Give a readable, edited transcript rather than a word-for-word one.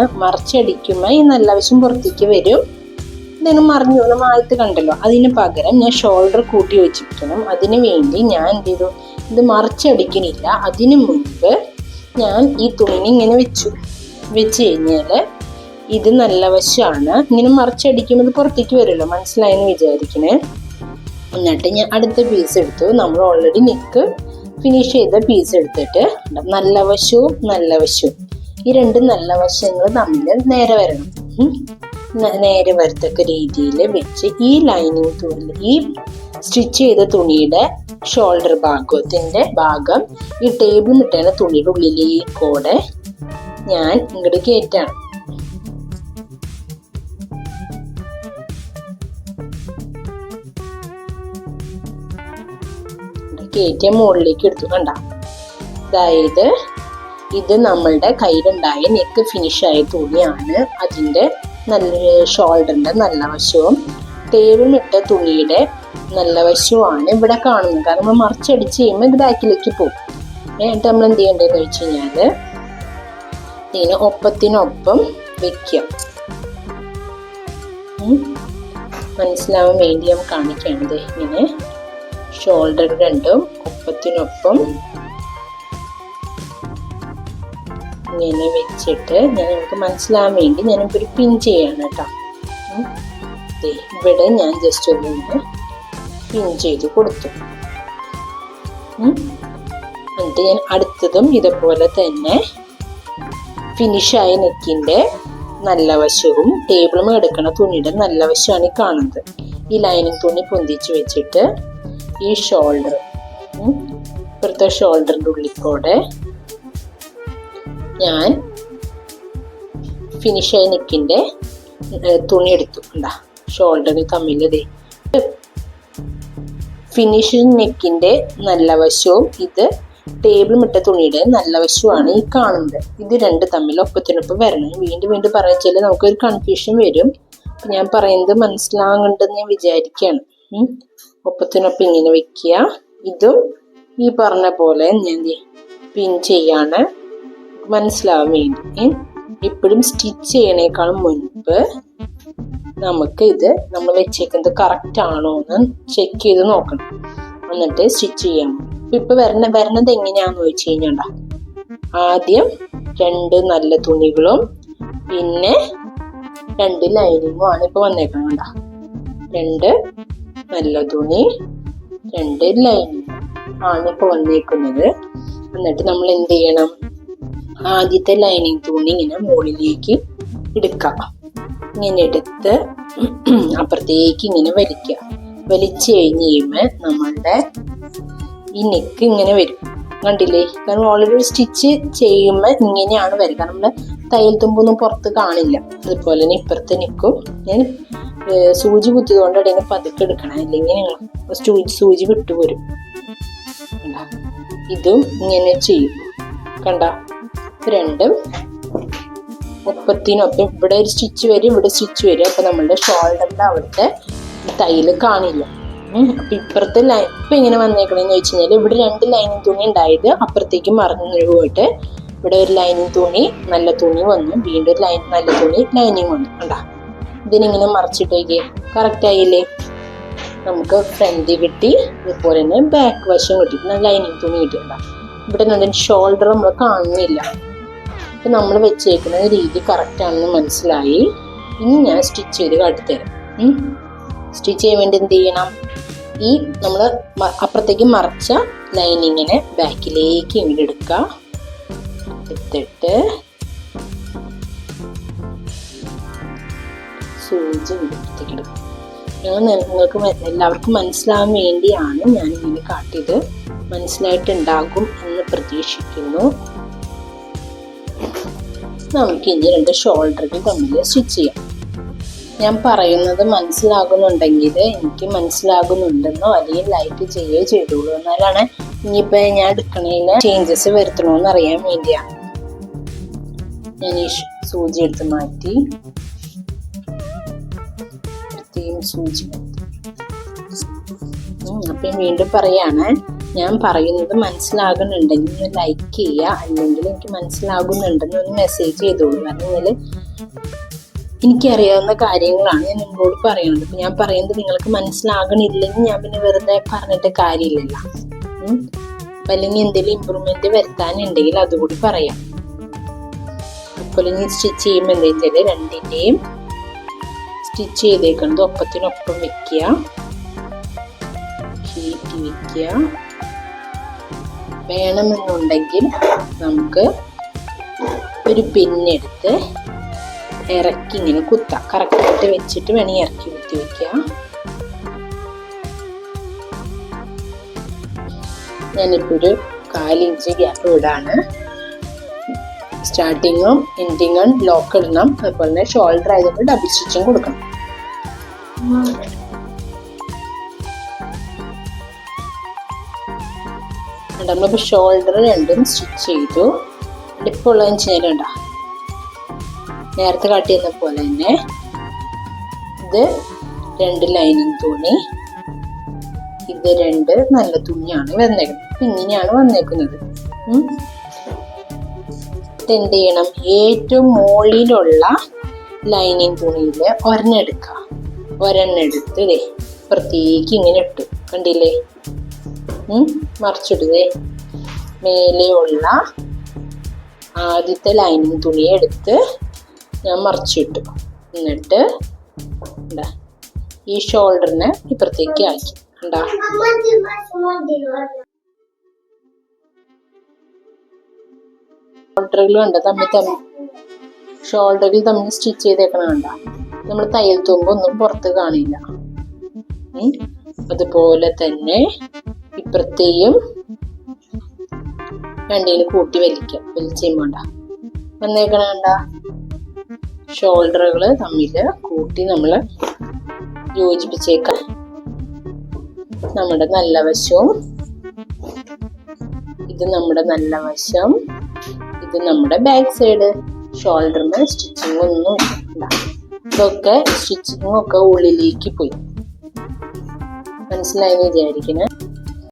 ആണ്. മറിച്ചടിക്കുമ്പോൾ ഈ നല്ല വശം പുറത്തേക്ക് വരും. ഇതിന് മറിഞ്ഞു നമ്മൾ ആദ്യത്തെ കണ്ടല്ലോ, അതിന് പകരം ഞാൻ ഷോൾഡർ കൂട്ടി വെച്ചിരിക്കണം. അതിന് വേണ്ടി ഞാൻ എന്ത് ചെയ്തു, ഇത് മറിച്ചടിക്കണില്ല. അതിനു മുൻപ് ഞാൻ ഈ തുണി ഇങ്ങനെ വെച്ച് കഴിഞ്ഞാൽ ഇത് നല്ല വശമാണ്. ഇങ്ങനെ മറിച്ചടിക്കുമ്പോൾ പുറത്തേക്ക് വരുമല്ലോ, മനസ്സിലായെന്ന് വിചാരിക്കണേ. എന്നിട്ട് ഞാൻ അടുത്ത പീസ് എടുത്തു. നമ്മൾ ഓൾറെഡി നെക്ക് ഫിനിഷ് ചെയ്ത പീസ് എടുത്തിട്ട് നല്ല വശവും ഈ രണ്ട് നല്ല വശങ്ങൾ തമ്മിൽ നേരെ വരണം. നേരെ വരത്തക്ക രീതിയിൽ വെച്ച് ഈ ലൈനിങ് തുണി, ഈ സ്റ്റിച്ച് ചെയ്ത തുണിയുടെ ഷോൾഡർ ഭാഗം ഈ ടേബിൾ മിട്ടേന തുണിയുടെ ഉള്ളിലേക്കൂടെ ഞാൻ ഇങ്ങോട്ട് കയറ്റാണ്. കയറ്റിയ മുകളിലേക്ക് എടുത്തു. കണ്ട, അതായത് ഇത് നമ്മളുടെ കയ്യിലുണ്ടായ നെക്ക് ഫിനിഷായ തുണിയാണ്. അതിൻ്റെ ഷോൾഡറിന്റെ നല്ല വശവും ടേബിൾ ഇട്ട തുണിയുടെ നല്ല വശവുമാണ് ഇവിടെ കാണുന്നത്. കാരണം നമ്മൾ മറിച്ചടിച്ച് ചെയ്യുമ്പോൾ ഇത് ബാക്കിലേക്ക് പോകും. എന്നിട്ട് നമ്മൾ എന്ത് ചെയ്യേണ്ടതെന്ന് വെച്ച് കഴിഞ്ഞാൽ ഇതിനെ ഒപ്പത്തിനൊപ്പം വെക്കുക. മനസ്സിലാവാൻ വേണ്ടി ഞാൻ കാണിക്കുകയാണത്. ഇങ്ങനെ ഷോൾഡർ രണ്ടും ഒപ്പത്തിനൊപ്പം ഇങ്ങനെ വെച്ചിട്ട് നിങ്ങൾക്ക് മനസ്സിലാവാൻ വേണ്ടി ഞാനിപ്പോൾ ഒരു പിൻ ചെയ്യാണ് കേട്ടോ. ഇവിടെ ഞാൻ ജസ്റ്റ് ഒന്ന് പിൻ ചെയ്ത് കൊടുത്തു. എന്നിട്ട് ഞാൻ അടുത്തതും ഇതുപോലെ തന്നെ ഫിനിഷായ നെക്കിൻ്റെ നല്ല വശവും ടേബിളും എടുക്കുന്ന തുണിയുടെ നല്ല വശമാണ് ഈ കാണുന്നത്. ഈ ലൈനിങ് തുണി പൊന്തിച്ച് വെച്ചിട്ട് ഈ ഷോൾഡർ, ഇപ്പുറത്തെ ഷോൾഡറിൻ്റെ ഉള്ളിൽക്കൂടെ ഞാൻ ഫിനിഷായ നെക്കിൻ്റെ തുണി എടുത്തു. എന്താ ഷോൾഡറിന് തമ്മിൽ ഫിനിഷിങ് നെക്കിൻ്റെ നല്ല വശവും ഇത് ടേബിൾ മിട്ട തുണിയുടെ നല്ല വശവുമാണ് ഈ കാണുന്നത്. ഇത് രണ്ട് തമ്മിൽ ഒപ്പത്തിനൊപ്പം വരണം. വീണ്ടും പറഞ്ഞാൽ നമുക്കൊരു കൺഫ്യൂഷൻ വരും. ഞാൻ പറയുന്നത് മനസ്സിലാകുന്നുണ്ടെന്ന് ഞാൻ വിചാരിക്കുകയാണ്. ഒപ്പത്തിനൊപ്പം ഇങ്ങനെ വെക്കുക. ഇതും ഈ പറഞ്ഞ പോലെ ഞാൻ പിൻ ചെയ്യാണ് മനസ്സിലാവാൻ വേണ്ടി. എപ്പോഴും സ്റ്റിച്ച് ചെയ്യണേക്കാളും മുൻപ് നമുക്ക് ഇത് നമ്മൾ വെച്ചേക്കുന്നത് കറക്റ്റ് ആണോ എന്ന് ചെക്ക് ചെയ്ത് നോക്കണം. എന്നിട്ട് സ്റ്റിച്ച് ചെയ്യാം. ഇപ്പൊ വരണത് എങ്ങനെയാന്ന് ചോദിച്ചു കഴിഞ്ഞാൽ ആദ്യം രണ്ട് നല്ല തുണികളും പിന്നെ രണ്ട് ലൈനിങ്ങും ആണ് ഇപ്പൊ വന്നേക്കണം. കണ്ട, രണ്ട് നല്ല തുണി രണ്ട് ലൈനിങ് ആണ് ഇപ്പൊ വന്നേക്കുന്നത്. എന്നിട്ട് നമ്മൾ എന്ത് ചെയ്യണം, ആദ്യത്തെ ലൈനിങ് തുണി ഇങ്ങനെ മുകളിലേക്ക് എടുക്കാം. ഇങ്ങനെ എടുത്ത് അപ്പുറത്തേക്ക് ഇങ്ങനെ വലിക്കുക. വലിച്ചു കഴിഞ്ഞ് കഴിയുമ്പോൾ നമ്മളുടെ ഈ നെക്ക് ഇങ്ങനെ വരും. കണ്ടില്ലേ? കാരണം ഓൾറെഡി സ്റ്റിച്ച് ചെയ്യുമ്പോൾ ഇങ്ങനെയാണ് വരിക. നമ്മൾ തയ്യൽ തുമ്പൊന്നും പുറത്ത് കാണില്ല. അതുപോലെ തന്നെ ഇപ്പുറത്തെ നെക്കും ഞാൻ സൂചി കുത്തിയതുകൊണ്ട് ഇടയിൽ പതുക്കെ എടുക്കണം, അല്ലെങ്കിൽ സൂചി വിട്ടുപോരും. ഇതും ഇങ്ങനെ ചെയ്യും. കണ്ട, രണ്ടും ഒപ്പത്തിനൊപ്പം ഇവിടെ ഒരു സ്റ്റിച്ച് വരും, ഇവിടെ സ്റ്റിച്ച് വരും. അപ്പൊ നമ്മളുടെ ഷോൾഡറിന്റെ അവിടുത്തെ തയ്യൽ കാണില്ല. അപ്പൊ ഇപ്പുറത്തെ ഇപ്പൊ ഇങ്ങനെ വന്നേക്കണെന്ന് വെച്ച് കഴിഞ്ഞാൽ ഇവിടെ രണ്ട് ലൈനിങ് തുണി ഉണ്ടായത് അപ്പുറത്തേക്ക് മറിഞ്ഞു പോയിട്ട് ഇവിടെ ഒരു ലൈനിങ് തുണി നല്ല തുണി വന്നു, വീണ്ടും ഒരു നല്ല തുണി ലൈനിങ് വന്നു. കണ്ടാ, ഇതിനിങ്ങനെ മറിച്ചിട്ടേക്ക് കറക്റ്റ് ആയില്ലേ? നമുക്ക് ഫ്രണ്ട് കിട്ടി, അതുപോലെ തന്നെ ബാക്ക് വശം കിട്ടി, ലൈനിങ് തുണി കിട്ടിയിട്ടുണ്ടാ. ഇവിടെ നമ്മുടെ ഷോൾഡർ നമ്മൾ കാണുന്നില്ല. അപ്പൊ നമ്മൾ വെച്ചേക്കുന്ന രീതി കറക്റ്റ് ആണെന്ന് മനസ്സിലായി. ഇനി ഞാൻ സ്റ്റിച്ച് ചെയ്ത് കാട്ടിത്തരാം. സ്റ്റിച്ച് ചെയ്യാൻ വേണ്ടി എന്ത് ചെയ്യണം, ഈ നമ്മൾ അപ്പുറത്തേക്ക് മറിച്ച ലൈനിങ്ങിനെ ബാക്കിലേക്ക് ഇങ്ങോട്ട് എടുക്കുക. എടുത്തിട്ട് സൂചി ഇവിടത്തേക്ക് എടുക്കുക. നിങ്ങൾക്ക് എല്ലാവർക്കും മനസ്സിലാവാൻ വേണ്ടിയാണ് ഞാൻ ഇങ്ങനെ കാട്ടിയത്. മനസ്സിലായിട്ടുണ്ടാകും എന്ന് പ്രതീക്ഷിക്കുന്നു. നമുക്ക് ഇനി രണ്ട് ഷോൾഡറുകൾ തമ്മിൽ സ്റ്റിച്ച് ചെയ്യാം. ഞാൻ പറയുന്നത് മനസ്സിലാകുന്നുണ്ടെങ്കിൽ എനിക്ക് മനസ്സിലാകുന്നുണ്ടെന്നോ അല്ലെങ്കിൽ ലൈക്ക് ചെയ്യുകയോ ചെയ്തോളൂ. എന്നാലാണ് ഇനിയിപ്പോൾ ഞാൻ എടുക്കണതിൽ ചേഞ്ചസ് വരുത്തണമെന്ന് അറിയാൻ വേണ്ടിയാണ്. ഞാൻ ഈ സൂചി എടുത്ത് മാറ്റി പ്രത്യേകം സൂചി മാറ്റി അപ്പം വീണ്ടും പറയാണ്, ഞാൻ പറയുന്നത് മനസ്സിലാകുന്നുണ്ടെങ്കിൽ ഒന്ന് ലൈക്ക് ചെയ്യുക, അല്ലെങ്കിൽ എനിക്ക് മനസ്സിലാകുന്നുണ്ടെന്ന് ഒന്ന് മെസ്സേജ് ചെയ്തോളൂ. കാരണം എനിക്കറിയാവുന്ന കാര്യങ്ങളാണ് ഞാൻ നിങ്ങളോട് പറയുന്നത്. അപ്പം ഞാൻ പറയുന്നത് നിങ്ങൾക്ക് മനസ്സിലാകണില്ലെങ്കിൽ ഞാൻ പിന്നെ വെറുതെ പറഞ്ഞിട്ട് കാര്യമില്ലല്ലോ. അപ്പം അല്ലെങ്കിൽ എന്തെങ്കിലും ഇമ്പ്രൂവ്മെന്റ് വരുത്താനുണ്ടെങ്കിൽ അതുകൂടി പറയാം. അപ്പോൾ ഇനി സ്റ്റിച്ച് ചെയ്യുമ്പോൾ എന്താ വെച്ചാൽ രണ്ടിൻ്റെയും സ്റ്റിച്ച് ചെയ്തേക്കുന്നത് ഒപ്പത്തിനൊപ്പം വെക്കുക, ഷീറ്റ് വെക്കുക. വേണമെന്നുണ്ടെങ്കിൽ നമുക്ക് ഒരു പിന്നെടുത്ത് ഇറക്കി ഇങ്ങനെ കുത്താം. കറക്റ്റായിട്ട് വെച്ചിട്ട് വേണമെങ്കിൽ ഇറക്കി കുത്തി വെക്കുക. ഞാനിപ്പോൾ ഒരു 1/4 ഇഞ്ച് ഗ്യാപ്പ് ഇടാണ്. സ്റ്റാർട്ടിങ്ങും എൻഡിങ്ങും ലോക്ക് ഇടണം. അതുപോലെ തന്നെ ഷോൾഡർ ആയതുകൊണ്ട് ഡബിൾ സ്റ്റിച്ചും കൊടുക്കണം. നമ്മളിപ്പോൾ ഷോൾഡർ രണ്ടും സ്റ്റിച്ച് ചെയ്തു. ഇപ്പോൾ ഉള്ള ചെയ്യുന്നുണ്ട നേരത്തെ കാട്ടി തന്ന പോലെ തന്നെ ഇത് 2 ലൈനിങ് തുണി, ഇത് 2 നല്ല തുണിയാണ് വന്നേക്കുന്നത്. അപ്പം ഇങ്ങനെയാണ് വന്നേക്കുന്നത്. എന്ത് ചെയ്യണം, ഏറ്റവും മുകളിലുള്ള ലൈനിങ് തുണിയിൽ ഒരെണ്ണെടുക്കുക. ഒരെണ്ണെടുത്ത് പ്രത്യേകിച്ച് ഇങ്ങനെ ഇട്ടു, കണ്ടില്ലേ? മറിച്ചിടുതേ. മേലെ ഉള്ള ആദ്യത്തെ ലൈനിങ് തുണിയെ എടുത്ത് ഞാൻ മറിച്ചിട്ടു. എന്നിട്ട് ഈ ഷോൾഡറിനെ ഇപ്പുറത്തേക്ക് ആക്കി. കണ്ടാ, ഷോൾഡറുകൾ കണ്ട ഷോൾഡറിൽ തമ്മിൽ സ്റ്റിച്ച് ചെയ്തേക്കണം. കണ്ട, നമ്മൾ തയ്യൽ തുമ്പ് ഒന്നും പുറത്ത് കാണില്ല. അതുപോലെ തന്നെ ഇപ്പുറത്തെയും രണ്ടിൽ കൂട്ടി വലിക്കാം. വലിച്ചുമ്പോണ്ട വന്നേക്കണ കണ്ട, ഷോൾഡറുകൾ തമ്മിൽ കൂട്ടി നമ്മൾ യോജിപ്പിച്ചേക്കാം. നമ്മുടെ നല്ല വശവും ഇത് നമ്മുടെ നല്ല വശം, ഇത് നമ്മുടെ ബാക്ക് സൈഡ്. ഷോൾഡറിന് സ്റ്റിച്ചിങ് ഒന്നും ഇല്ല. ഇതൊക്കെ സ്റ്റിച്ചിങ് ഒക്കെ ഉള്ളിലേക്ക് പോയി. മനസ്സിലായെന്ന് വിചാരിക്കണേ.